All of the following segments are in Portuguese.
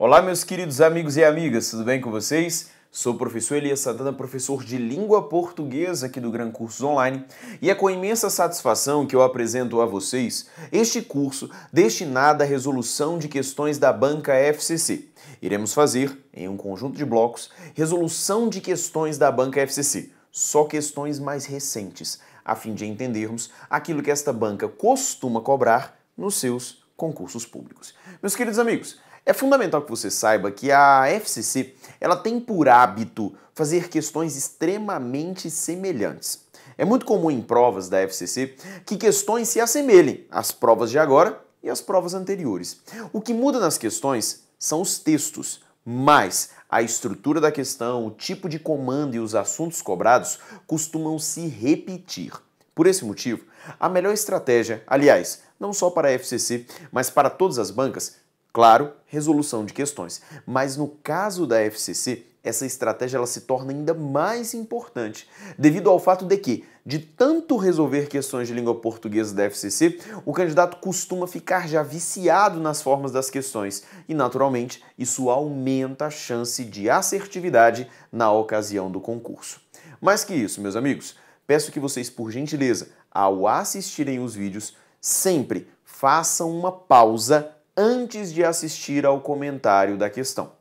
Olá, meus queridos amigos e amigas, tudo bem com vocês? Sou o professor Elias Santana, professor de língua portuguesa aqui do Gran Cursos Online, e é com imensa satisfação que eu apresento a vocês este curso destinado à resolução de questões da banca FCC. Iremos fazer, em um conjunto de blocos, resolução de questões da banca FCC, só questões mais recentes, a fim de entendermos aquilo que esta banca costuma cobrar nos seus concursos públicos. Meus queridos amigos, é fundamental que você saiba que a FCC ela tem por hábito fazer questões extremamente semelhantes. É muito comum em provas da FCC que questões se assemelhem às provas de agora e às provas anteriores. O que muda nas questões são os textos, mas a estrutura da questão, o tipo de comando e os assuntos cobrados costumam se repetir. Por esse motivo, a melhor estratégia, aliás, não só para a FCC, mas para todas as bancas, claro, resolução de questões. Mas no caso da FCC, essa estratégia ela se torna ainda mais importante, devido ao fato de que, de tanto resolver questões de língua portuguesa da FCC, o candidato costuma ficar já viciado nas formas das questões e, naturalmente, isso aumenta a chance de assertividade na ocasião do concurso. Mais que isso, meus amigos, peço que vocês, por gentileza, ao assistirem os vídeos, sempre façam uma pausa antes de assistir ao comentário da questão.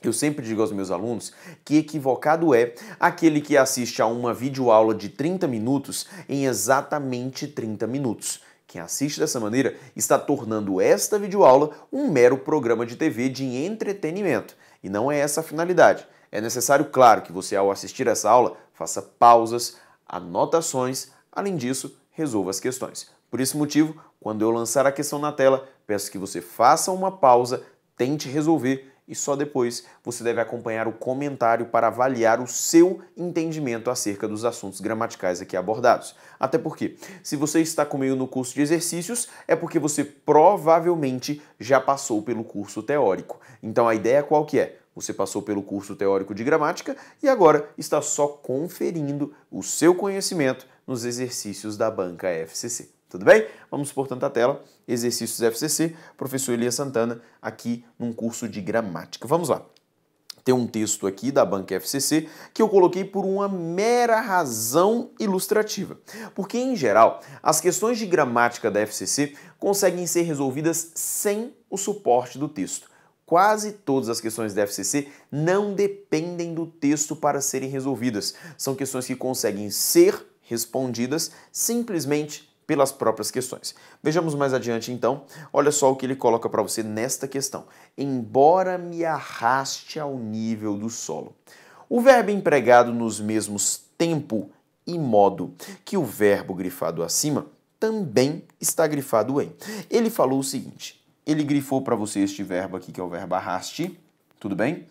Eu sempre digo aos meus alunos que equivocado é aquele que assiste a uma videoaula de 30 minutos em exatamente 30 minutos. Quem assiste dessa maneira está tornando esta videoaula um mero programa de TV de entretenimento. E não é essa a finalidade. É necessário, claro, que você, ao assistir essa aula, faça pausas, anotações, além disso, resolva as questões. Por esse motivo, quando eu lançar a questão na tela, peço que você faça uma pausa, tente resolver e só depois você deve acompanhar o comentário para avaliar o seu entendimento acerca dos assuntos gramaticais aqui abordados. Até porque, se você está comigo no curso de exercícios, é porque você provavelmente já passou pelo curso teórico. Então a ideia qual que é? Você passou pelo curso teórico de gramática e agora está só conferindo o seu conhecimento nos exercícios da banca FCC. Tudo bem? Vamos, portanto, à tela. Exercícios FCC, professor Elias Santana, aqui num curso de gramática. Vamos lá. Tem um texto aqui da banca FCC que eu coloquei por uma mera razão ilustrativa. Porque, em geral, as questões de gramática da FCC conseguem ser resolvidas sem o suporte do texto. Quase todas as questões da FCC não dependem do texto para serem resolvidas. São questões que conseguem ser respondidas simplesmente pelas próprias questões. Vejamos mais adiante, então. Olha só o que ele coloca para você nesta questão. Embora me arraste ao nível do solo. O verbo empregado nos mesmos tempo e modo que o verbo grifado acima também está grifado em. Ele falou o seguinte, ele grifou para você este verbo aqui, que é o verbo arraste, tudo bem?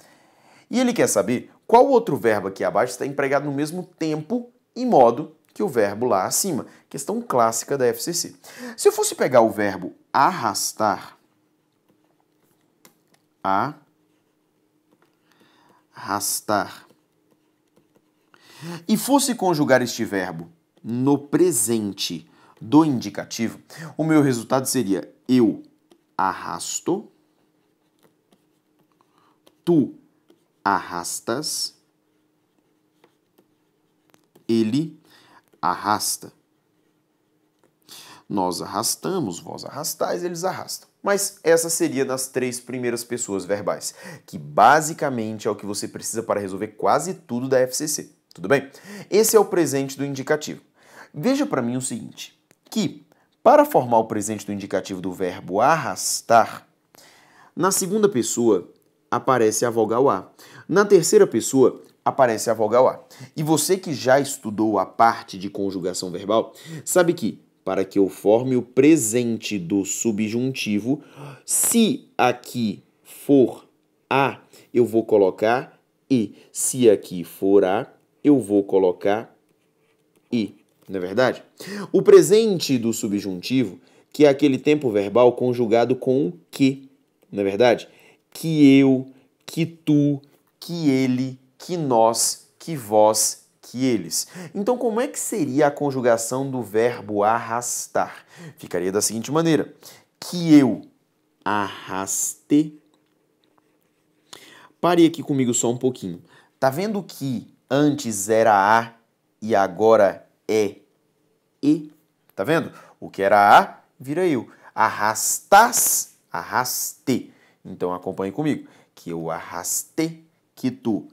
E ele quer saber qual outro verbo aqui abaixo está empregado no mesmo tempo e modo que o verbo lá acima. Questão clássica da FCC. Se eu fosse pegar o verbo arrastar, e fosse conjugar este verbo no presente do indicativo, o meu resultado seria eu arrasto, tu arrastas, ele arrasta. Nós arrastamos, vós arrastais, eles arrastam. Mas essa seria das três primeiras pessoas verbais, que basicamente é o que você precisa para resolver quase tudo da FCC. Tudo bem? Esse é o presente do indicativo. Veja para mim o seguinte, que para formar o presente do indicativo do verbo arrastar, na segunda pessoa aparece a vogal A. Na terceira pessoa aparece a vogal A. E você que já estudou a parte de conjugação verbal, sabe que para que eu forme o presente do subjuntivo, se aqui for A, eu vou colocar E. Se aqui for A, eu vou colocar I. Não é verdade? O presente do subjuntivo, que é aquele tempo verbal conjugado com o que, não é verdade? Que eu, que tu, que ele, que nós, que vós, que eles. Então, como é que seria a conjugação do verbo arrastar? Ficaria da seguinte maneira: que eu arraste, Pare aqui comigo só um pouquinho. Tá vendo que antes era A e agora é E? Tá vendo? O que era A vira eu. Arrastas, arraste. Então acompanhe comigo. Que eu arraste, que tu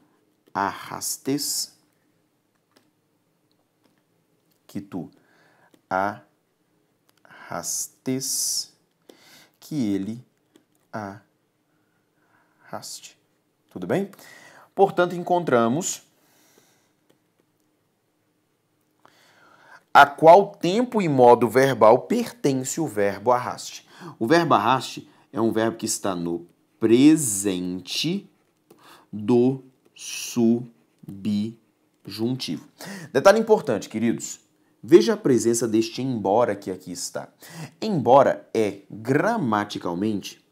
arrastes, que tu arrastes, que ele arraste. Tudo bem? Portanto, encontramos a qual tempo e modo verbal pertence o verbo arraste. O verbo arraste é um verbo que está no presente do subjuntivo. Detalhe importante, queridos. Veja a presença deste embora que aqui está. Embora é gramaticalmente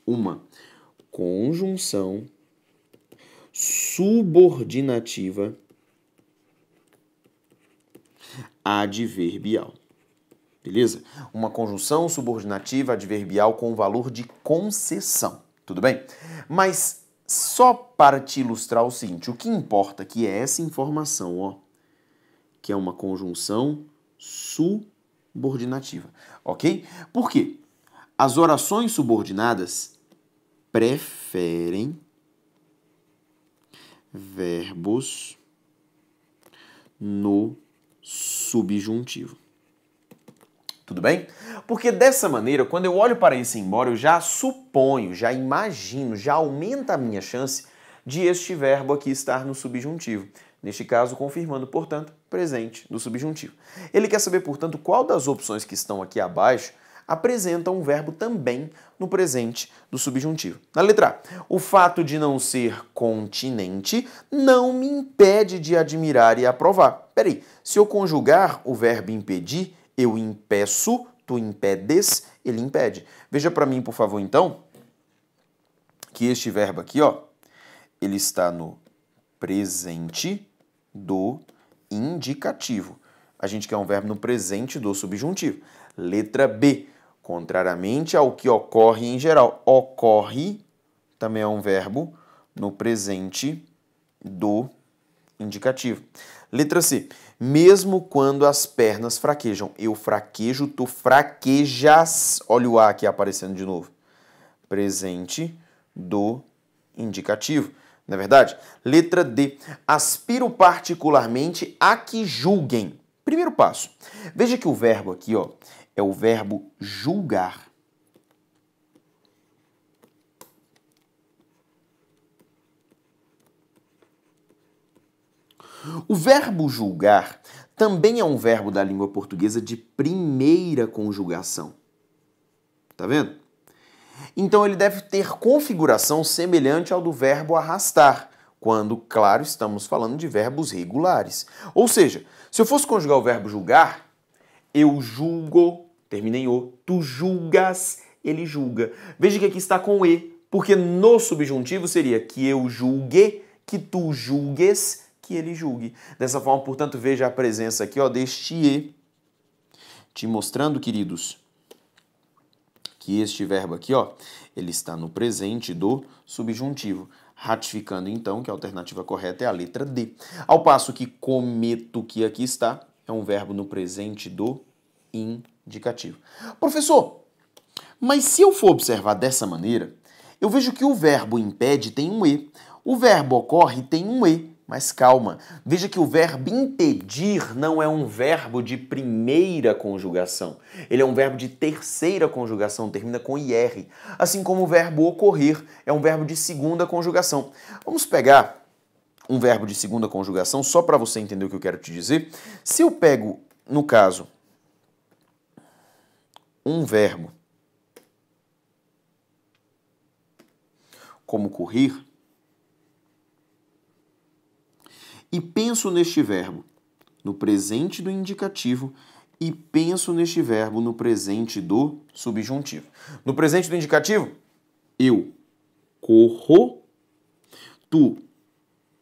uma conjunção subordinativa adverbial. Beleza? Uma conjunção subordinativa adverbial com valor de concessão. Tudo bem? Mas só para te ilustrar o seguinte, o que importa aqui é essa informação, ó, que é uma conjunção subordinativa, ok? Por quê? As orações subordinadas preferem verbos no subjuntivo. Tudo bem? Porque dessa maneira, quando eu olho para esse embora, eu já suponho, já imagino, já aumenta a minha chance de este verbo aqui estar no subjuntivo. Neste caso, confirmando, portanto, presente do subjuntivo. Ele quer saber, portanto, qual das opções que estão aqui abaixo apresenta um verbo também no presente do subjuntivo. Na letra A, o fato de não ser continente não me impede de admirar e aprovar. Peraí, se eu conjugar o verbo impedir, eu impeço, tu impedes, ele impede. Veja para mim, por favor, então, que este verbo aqui, ó, ele está no presente do indicativo. A gente quer um verbo no presente do subjuntivo. Letra B. Contrariamente ao que ocorre em geral. Ocorre também é um verbo no presente do indicativo. Letra C. Mesmo quando as pernas fraquejam. Eu fraquejo, tu fraquejas. Olha o A aqui aparecendo de novo. Presente do indicativo. Não é verdade? Letra D. Aspiro particularmente a que julguem. Primeiro passo. Veja que o verbo aqui, ó, é o verbo julgar. O verbo julgar também é um verbo da língua portuguesa de primeira conjugação. Tá vendo? Então ele deve ter configuração semelhante ao do verbo arrastar, quando, claro, estamos falando de verbos regulares. Ou seja, se eu fosse conjugar o verbo julgar, eu julgo, termina em o, tu julgas, ele julga. Veja que aqui está com e, porque no subjuntivo seria que eu julgue, que tu julgues, que ele julgue. Dessa forma, portanto, veja a presença aqui, ó, deste e, te mostrando, queridos, que este verbo aqui, ó, ele está no presente do subjuntivo, ratificando então que a alternativa correta é a letra D. Ao passo que cometo, que aqui está, é um verbo no presente do indicativo. Professor, mas se eu for observar dessa maneira, eu vejo que o verbo impede tem um E, o verbo ocorre tem um E, mas calma, veja que o verbo impedir não é um verbo de primeira conjugação, ele é um verbo de terceira conjugação, termina com IR, assim como o verbo ocorrer é um verbo de segunda conjugação. Vamos pegar um verbo de segunda conjugação, só para você entender o que eu quero te dizer. Se eu pego, no caso, um verbo como correr, e penso neste verbo no presente do indicativo e penso neste verbo no presente do subjuntivo. No presente do indicativo, eu corro, tu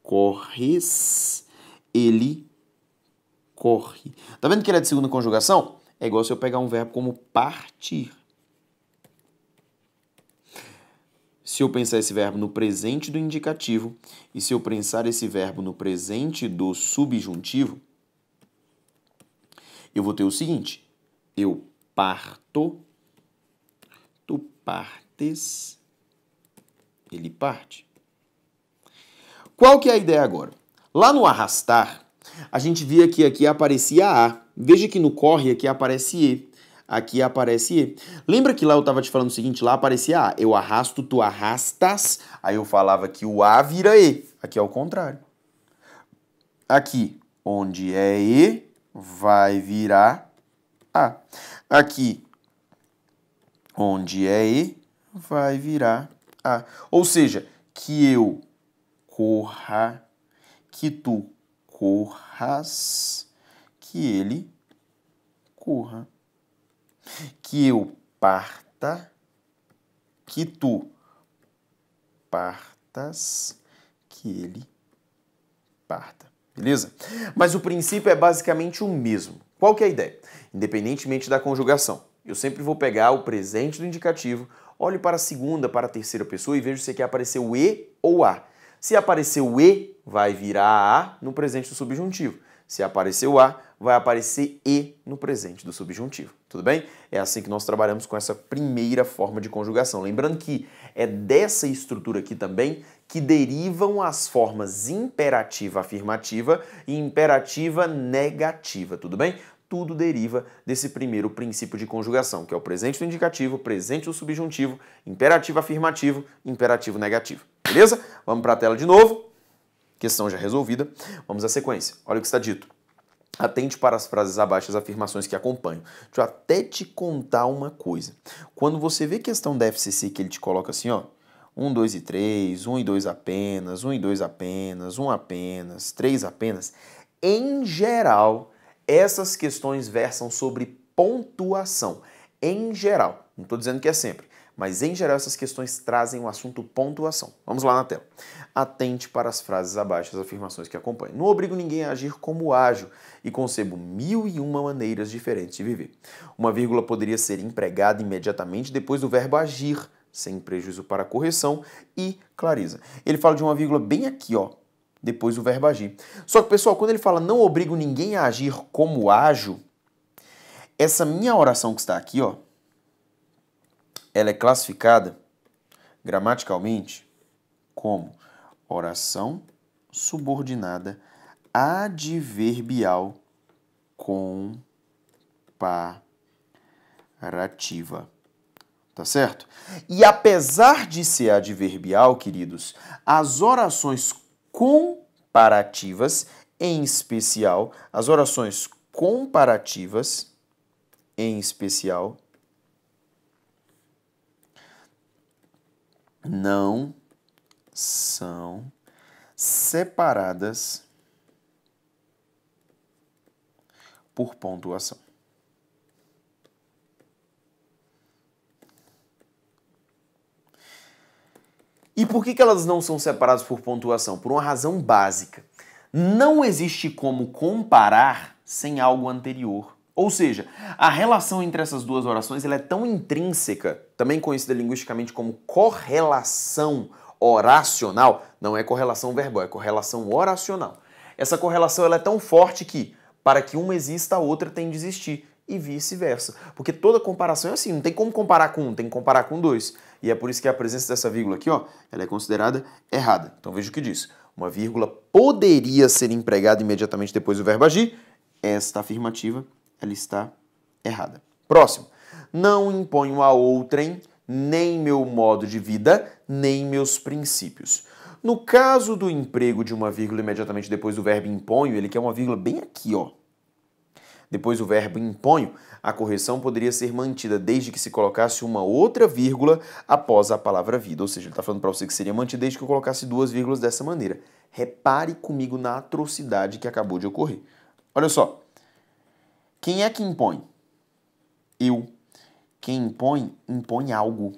corres, ele corre. Tá vendo que ele é de segunda conjugação? É igual se eu pegar um verbo como partir. se eu pensar esse verbo no presente do indicativo e se eu pensar esse verbo no presente do subjuntivo, eu vou ter o seguinte: eu parto, tu partes, ele parte. Qual que é a ideia agora? Lá no arrastar, a gente via que aqui aparecia A. Veja que no corre aqui aparece E. Aqui aparece E. Lembra que lá eu estava te falando o seguinte? Lá aparecia A. Eu arrasto, tu arrastas. Aí eu falava que o A vira E. Aqui é o contrário. Aqui, onde é E, vai virar A. Aqui, onde é E, vai virar A. Ou seja, que eu corra, que tu corras, que ele corra. Que eu parta, que tu partas, que ele parta. Beleza? Mas o princípio é basicamente o mesmo. Qual que é a ideia? Independentemente da conjugação, eu sempre vou pegar o presente do indicativo, olho para a segunda, para a terceira pessoa e vejo se aqui apareceu o E ou A. Se aparecer o E, vai virar A no presente do subjuntivo. Se aparecer o A, vai aparecer E no presente do subjuntivo. Tudo bem? É assim que nós trabalhamos com essa primeira forma de conjugação. Lembrando que é dessa estrutura aqui também que derivam as formas imperativa afirmativa e imperativa negativa. Tudo bem? Tudo deriva desse primeiro princípio de conjugação, que é o presente do indicativo, presente do subjuntivo, imperativo afirmativo, imperativo negativo. Beleza? Vamos para a tela de novo. Questão já resolvida. Vamos à sequência. Olha o que está dito. Atente para as frases abaixo, as afirmações que acompanham. Deixa eu até te contar uma coisa. Quando você vê questão da FCC que ele te coloca assim, ó, 1, 2 e 3, 1 e 2 apenas, 1 e 2 apenas, 1 apenas, 3 apenas, em geral, essas questões versam sobre pontuação. Em geral, não estou dizendo que é sempre, mas em geral essas questões trazem o assunto pontuação. Vamos lá na tela. Atente para as frases abaixo, as afirmações que acompanham. Não obrigo ninguém a agir como ágil e concebo 1001 maneiras diferentes de viver. Uma vírgula poderia ser empregada imediatamente depois do verbo agir, sem prejuízo para a correção e clareza. Ele fala de uma vírgula bem aqui, ó, depois do verbo agir. Só que, pessoal, quando ele fala não obrigo ninguém a agir como ágil, essa minha oração que está aqui, ó, ela é classificada gramaticalmente como oração subordinada adverbial comparativa. Tá certo? E apesar de ser adverbial, queridos, as orações comparativas, em especial, as orações comparativas, em especial, não são separadas por pontuação. E por que elas não são separadas por pontuação? Por uma razão básica. Não existe como comparar sem algo anterior. Ou seja, a relação entre essas duas orações ela é tão intrínseca, também conhecida linguisticamente como correlação oracional, não é correlação verbal, é correlação oracional. Essa correlação ela é tão forte que, para que uma exista, a outra tem de existir, e vice-versa. Porque toda comparação é assim, não tem como comparar com um, tem que comparar com dois. E é por isso que a presença dessa vírgula aqui, ó, ela é considerada errada. Então veja o que diz. Uma vírgula poderia ser empregada imediatamente depois do verbo agir. Esta afirmativa, ela está errada. Próximo. Não imponho a outrem nem meu modo de vida, nem meus princípios. No caso do emprego de uma vírgula imediatamente depois do verbo imponho, ele quer uma vírgula bem aqui, ó. Depois do verbo imponho, a correção poderia ser mantida desde que se colocasse uma outra vírgula após a palavra vida. Ou seja, ele está falando para você que seria mantida desde que eu colocasse duas vírgulas dessa maneira. Repare comigo na atrocidade que acabou de ocorrer. Olha só. Quem é que impõe? Eu. Quem impõe, impõe algo.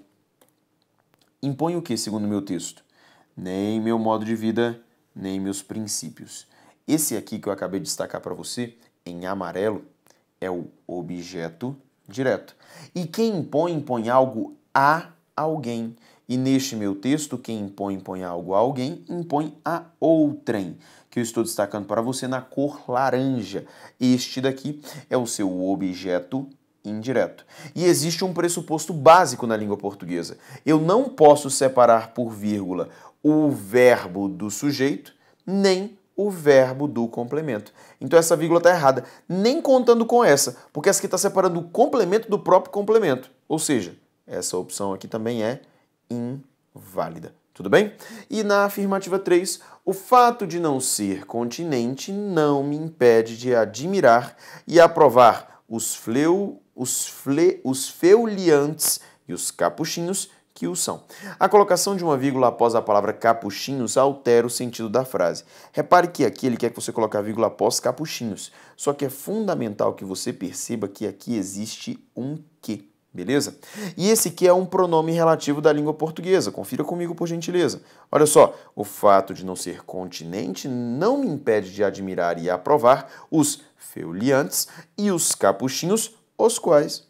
Impõe o que, segundo o meu texto? Nem meu modo de vida, nem meus princípios. Esse aqui que eu acabei de destacar para você, em amarelo, é o objeto direto. E quem impõe, impõe algo a alguém. E neste meu texto, quem impõe algo a alguém, impõe a outrem, que eu estou destacando para você na cor laranja. Este daqui é o seu objeto indireto. E existe um pressuposto básico na língua portuguesa. Eu não posso separar por vírgula o verbo do sujeito, nem o verbo do complemento. Então essa vírgula está errada, nem contando com essa, porque essa aqui está separando o complemento do próprio complemento. Ou seja, essa opção aqui também é inválida. Tudo bem? E na afirmativa 3, o fato de não ser continente não me impede de admirar e aprovar os feuliantes e os capuchinhos que o são. A colocação de uma vírgula após a palavra capuchinhos altera o sentido da frase. Repare que aqui ele quer que você coloque a vírgula após capuchinhos, só que é fundamental que você perceba que aqui existe um que. Beleza? E esse que é um pronome relativo da língua portuguesa. Confira comigo, por gentileza. Olha só, o fato de não ser continente não me impede de admirar e aprovar os feuliantes e os capuchinhos, os quais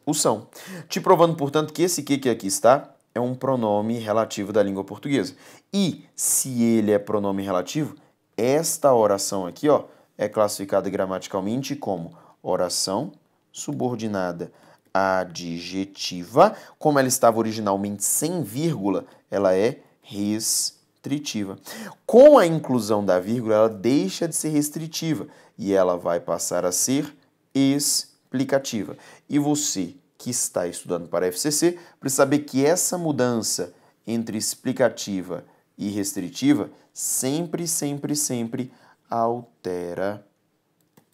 o são. Te provando, portanto, que esse que aqui está é um pronome relativo da língua portuguesa. E, se ele é pronome relativo, esta oração aqui, ó, é classificada gramaticalmente como oração subordinada adjetiva. Como ela estava originalmente sem vírgula, ela é restritiva. Com a inclusão da vírgula, ela deixa de ser restritiva e ela vai passar a ser explicativa. E você que está estudando para a FCC precisa saber que essa mudança entre explicativa e restritiva sempre altera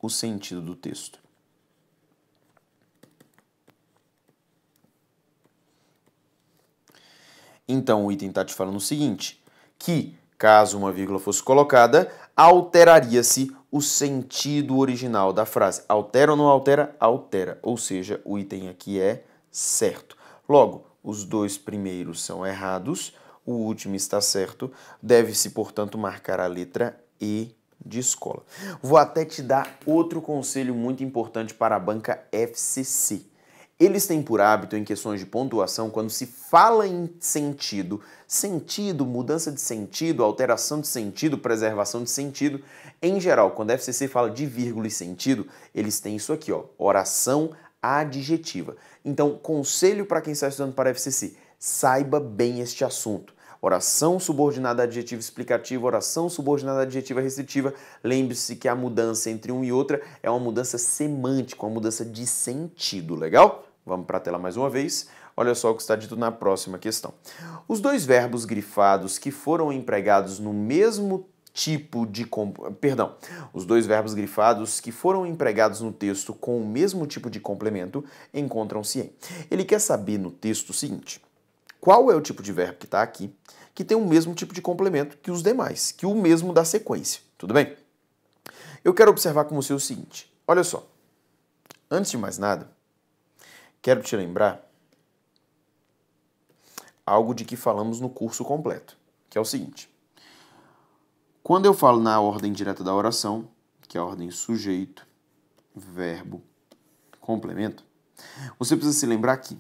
o sentido do texto. Então, o item está te falando o seguinte, que, caso uma vírgula fosse colocada, alteraria-se o sentido original da frase. Altera ou não altera? Altera. Ou seja, o item aqui é certo. Logo, os dois primeiros são errados, o último está certo. Deve-se, portanto, marcar a letra E de escola. Vou até te dar outro conselho muito importante para a banca FCC. Eles têm por hábito, em questões de pontuação, quando se fala em sentido, mudança de sentido, alteração de sentido, preservação de sentido, em geral, quando a FCC fala de vírgula e sentido, eles têm isso aqui, ó, oração adjetiva. Então, conselho para quem está estudando para a FCC, saiba bem este assunto. Oração subordinada adjetiva explicativa, oração subordinada adjetiva restritiva. Lembre-se que a mudança entre um e outra é uma mudança semântica, uma mudança de sentido, legal? Vamos para a tela mais uma vez. Olha só o que está dito na próxima questão. Os dois verbos grifados que foram empregados no mesmo tipo de... Os dois verbos grifados que foram empregados no texto com o mesmo tipo de complemento encontram-se em. Ele quer saber no texto o seguinte: qual é o tipo de verbo que está aqui, que tem o mesmo tipo de complemento que os demais, que o mesmo da sequência, tudo bem? Eu quero observar com você o seguinte, olha só, antes de mais nada, quero te lembrar algo de que falamos no curso completo, que é o seguinte, quando eu falo na ordem direta da oração, que é a ordem sujeito, verbo, complemento, você precisa se lembrar que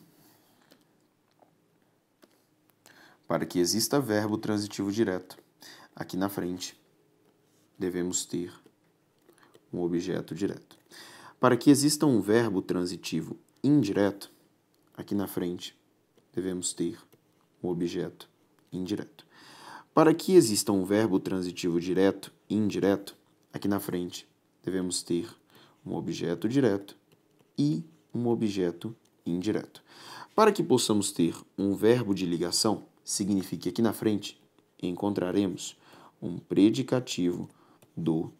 para que exista verbo transitivo direto, aqui na frente, devemos ter um objeto direto. Para que exista um verbo transitivo indireto, aqui na frente, devemos ter um objeto indireto. Para que exista um verbo transitivo direto e indireto, aqui na frente, devemos ter um objeto direto e um objeto indireto. Para que possamos ter um verbo de ligação, significa que aqui na frente encontraremos um predicativo do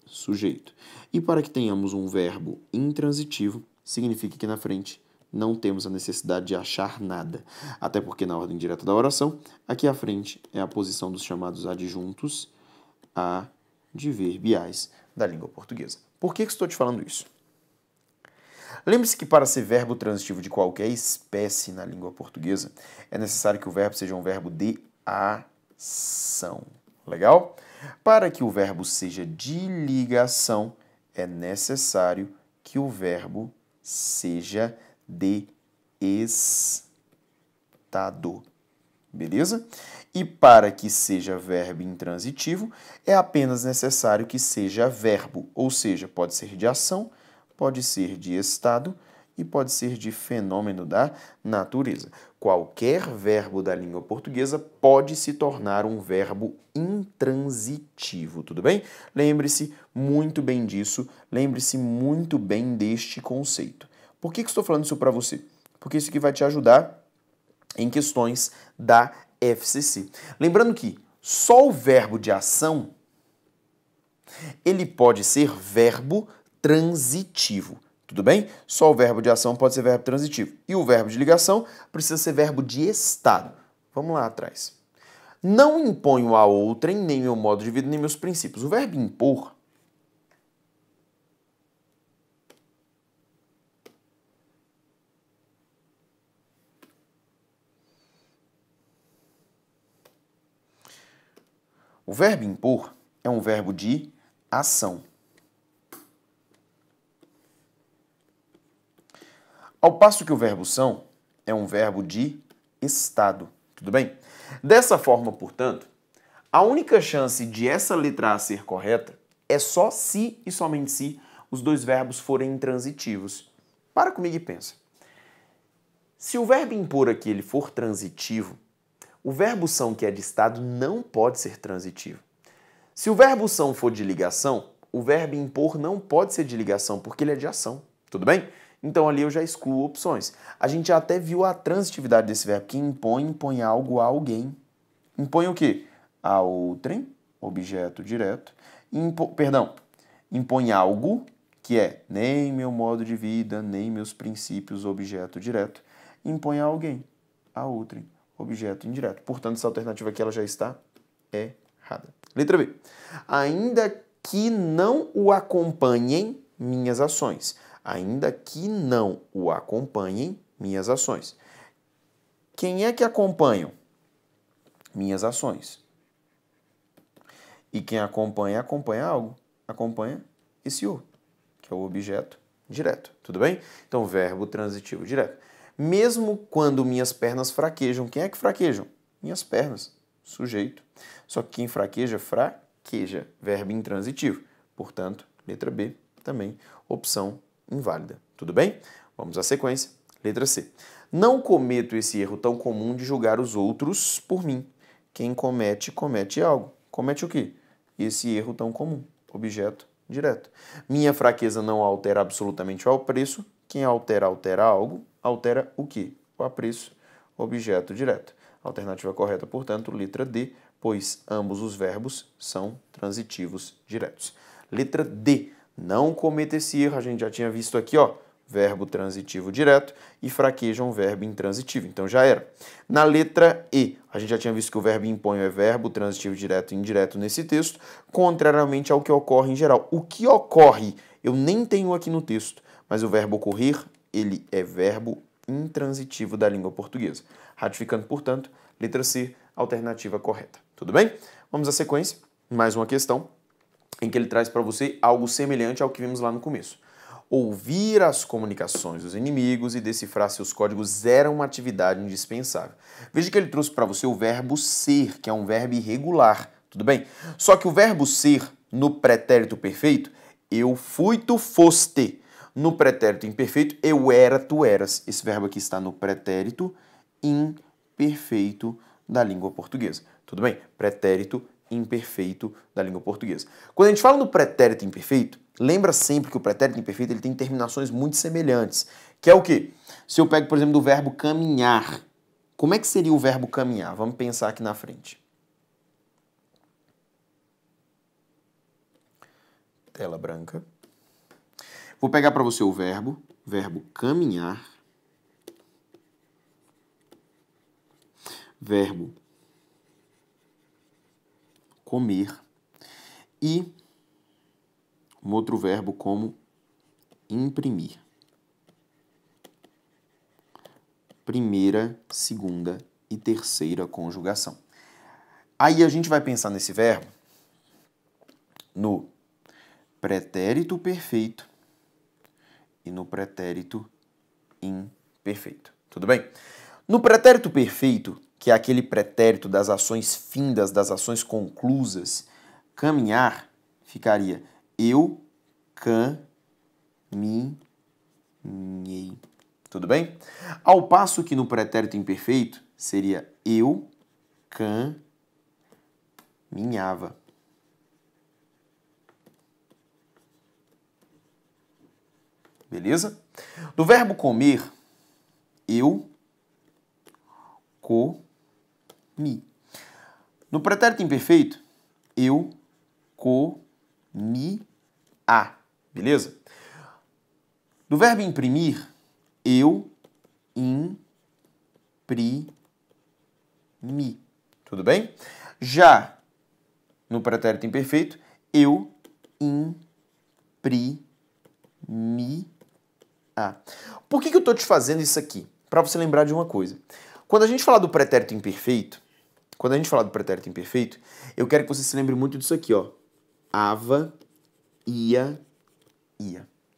sujeito. E para que tenhamos um verbo intransitivo, significa que na frente não temos a necessidade de achar nada. Até porque na ordem direta da oração, aqui à frente é a posição dos chamados adjuntos adverbiais da língua portuguesa. Por que estou te falando isso? Lembre-se que para ser verbo transitivo de qualquer espécie na língua portuguesa, é necessário que o verbo seja um verbo de ação. Legal? Para que o verbo seja de ligação, é necessário que o verbo seja de estado. Beleza? E para que seja verbo intransitivo, é apenas necessário que seja verbo, ou seja, pode ser de ação, pode ser de estado e pode ser de fenômeno da natureza. Qualquer verbo da língua portuguesa pode se tornar um verbo intransitivo, tudo bem? Lembre-se muito bem disso, lembre-se muito bem deste conceito. Por que estou falando isso para você? Porque isso aqui vai te ajudar em questões da FCC. Lembrando que só o verbo de ação, ele pode ser verbo transitivo, tudo bem? Só o verbo de ação pode ser verbo transitivo. E o verbo de ligação precisa ser verbo de estado. Vamos lá atrás. Não imponho a outrem nem meu modo de vida, nem meus princípios. O verbo impor é um verbo de ação. Ao passo que o verbo são é um verbo de estado. Tudo bem? Dessa forma, portanto, a única chance de essa letra A ser correta é só se e somente se os dois verbos forem intransitivos. Para comigo e pensa. Se o verbo impor aqui ele for transitivo, o verbo são, que é de estado, não pode ser transitivo. Se o verbo são for de ligação, o verbo impor não pode ser de ligação, porque ele é de ação. Tudo bem? Então ali eu já excluo opções. A gente já até viu a transitividade desse verbo, que impõe algo a alguém. Impõe o quê? A outrem, objeto direto. Impõe algo, que é nem meu modo de vida, nem meus princípios, objeto direto. Impõe a alguém, a outrem, objeto indireto. Portanto, essa alternativa aqui ela já está errada. Letra B. Ainda que não o acompanhem minhas ações. Ainda que não o acompanhem minhas ações. Quem é que acompanham? Minhas ações. E quem acompanha algo. Acompanha esse o, que é o objeto direto. Tudo bem? Então, verbo transitivo direto. Mesmo quando minhas pernas fraquejam. Quem é que fraquejam? Minhas pernas. Sujeito. Só que quem fraqueja, fraqueja. Verbo intransitivo. Portanto, letra B também, opção inválida. Tudo bem? Vamos à sequência. Letra C. Não cometo esse erro tão comum de julgar os outros por mim. Quem comete algo. Comete o quê? Esse erro tão comum. Objeto direto. Minha fraqueza não altera absolutamente o apreço. Quem altera algo. Altera o quê? O apreço. Objeto direto. Alternativa correta, portanto, letra D, pois ambos os verbos são transitivos diretos. Letra D. Não cometa esse erro, a gente já tinha visto aqui, ó, verbo transitivo direto e fraqueja um verbo intransitivo, então já era. Na letra E, a gente já tinha visto que o verbo impõe é verbo transitivo direto e indireto nesse texto, contrariamente ao que ocorre em geral. O que ocorre, eu nem tenho aqui no texto, mas o verbo ocorrer, ele é verbo intransitivo da língua portuguesa. Ratificando, portanto, letra C, alternativa correta. Tudo bem? Vamos à sequência, mais uma questão em que ele traz para você algo semelhante ao que vimos lá no começo. Ouvir as comunicações dos inimigos e decifrar seus códigos era uma atividade indispensável. Veja que ele trouxe para você o verbo ser, que é um verbo irregular, tudo bem? Só que o verbo ser, no pretérito perfeito, eu fui, tu foste. No pretérito imperfeito, eu era, tu eras. Esse verbo aqui está no pretérito imperfeito da língua portuguesa. Tudo bem? Pretérito imperfeito da língua portuguesa. Quando a gente fala no pretérito imperfeito, lembra sempre que o pretérito imperfeito ele tem terminações muito semelhantes, que é o quê? Se eu pego, por exemplo, do verbo caminhar, como é que seria o verbo caminhar? Vamos pensar aqui na frente. Tela branca. Vou pegar para você o verbo caminhar, verbo comer e um outro verbo como imprimir. Primeira, segunda e terceira conjugação. Aí a gente vai pensar nesse verbo no pretérito perfeito e no pretérito imperfeito. Tudo bem? No pretérito perfeito, que é aquele pretérito das ações findas, das ações conclusas, caminhar ficaria eu caminhei. Tudo bem? Ao passo que no pretérito imperfeito seria eu caminhava. Beleza? No verbo comer, eu comi. No pretérito imperfeito, eu comi a. Beleza? No verbo imprimir, eu imprimi. Tudo bem? Já no pretérito imperfeito, eu imprimi a. Por que eu estou te fazendo isso aqui? Para você lembrar de uma coisa. Quando a gente falar do pretérito imperfeito, eu quero que você se lembre muito disso aqui, ó. Ava, ia.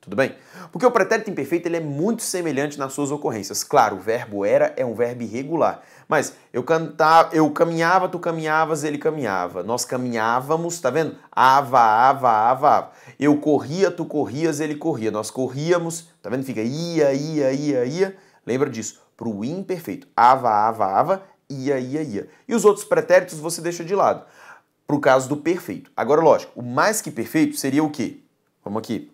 Tudo bem? Porque o pretérito imperfeito ele é muito semelhante nas suas ocorrências. Claro, o verbo era é um verbo irregular. Mas eu caminhava, tu caminhavas, ele caminhava. Nós caminhávamos, tá vendo? Ava. Eu corria, tu corrias, ele corria. Nós corríamos, tá vendo? Fica ia. Lembra disso? Para o imperfeito. Ava, ia. E os outros pretéritos você deixa de lado. Para o caso do perfeito. Agora, lógico, o mais que perfeito seria o quê? Vamos aqui.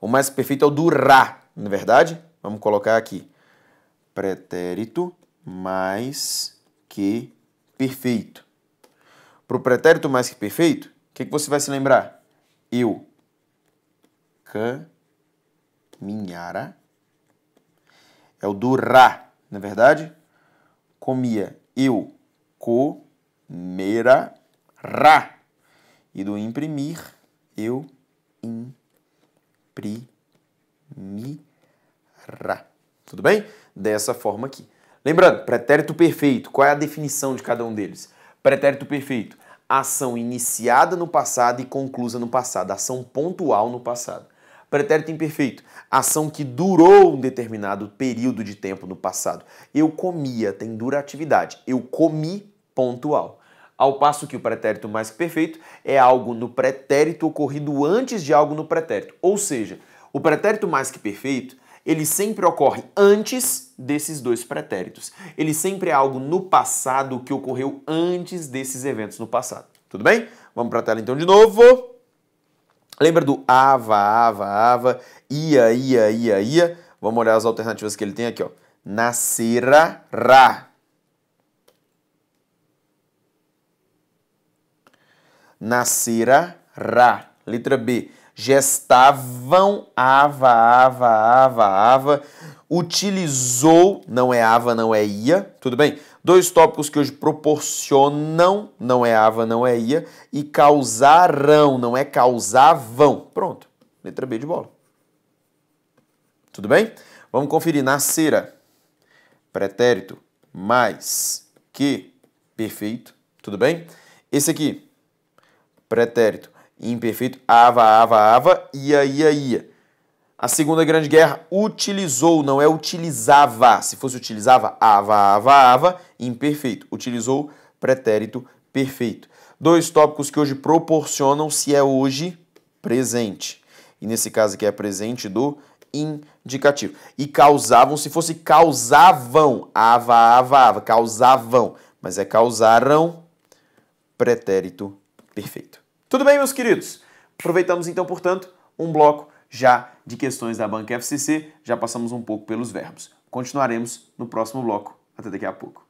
O mais perfeito é o do ra, não é verdade? Vamos colocar aqui. Pretérito mais que perfeito. Para o pretérito mais que perfeito, o que você vai se lembrar? Eu caminhara. É o do ra, não é verdade? Comia. Eu comera. Ra. E do imprimir, eu imprimirá. Tudo bem? Dessa forma aqui. Lembrando, pretérito perfeito, qual é a definição de cada um deles? Pretérito perfeito, ação iniciada no passado e conclusa no passado, ação pontual no passado. Pretérito imperfeito, ação que durou um determinado período de tempo no passado. Eu comia, tem duratividade. Eu comi, pontual. Ao passo que o pretérito mais que perfeito é algo no pretérito ocorrido antes de algo no pretérito. Ou seja, o pretérito mais que perfeito, ele sempre ocorre antes desses dois pretéritos. Ele sempre é algo no passado que ocorreu antes desses eventos no passado. Tudo bem? Vamos para a tela então de novo. Lembra do ava, ia. Vamos olhar as alternativas que ele tem aqui, ó. Nascerá. Nascerá. Letra B. Gestavam. Ava. Utilizou. Não é ava, não é ia. Tudo bem? Dois tópicos que hoje proporcionam. Não é ava, não é ia. E causarão. Não é causavam. Pronto. Letra B de bola. Tudo bem? Vamos conferir. Nascera. Pretérito mais que perfeito. Tudo bem? Esse aqui. Pretérito imperfeito, ava, ia. A Segunda Grande Guerra utilizou, não é utilizava. Se fosse utilizava, ava, imperfeito. Utilizou, pretérito perfeito. Dois tópicos que hoje proporcionam se é hoje presente. E nesse caso aqui é presente do indicativo. E causavam, se fosse causavam, ava, causavam. Mas é causaram, pretérito perfeito. Tudo bem, meus queridos? Aproveitamos então, portanto, um bloco já de questões da banca FCC. Já passamos um pouco pelos verbos. Continuaremos no próximo bloco. Até daqui a pouco.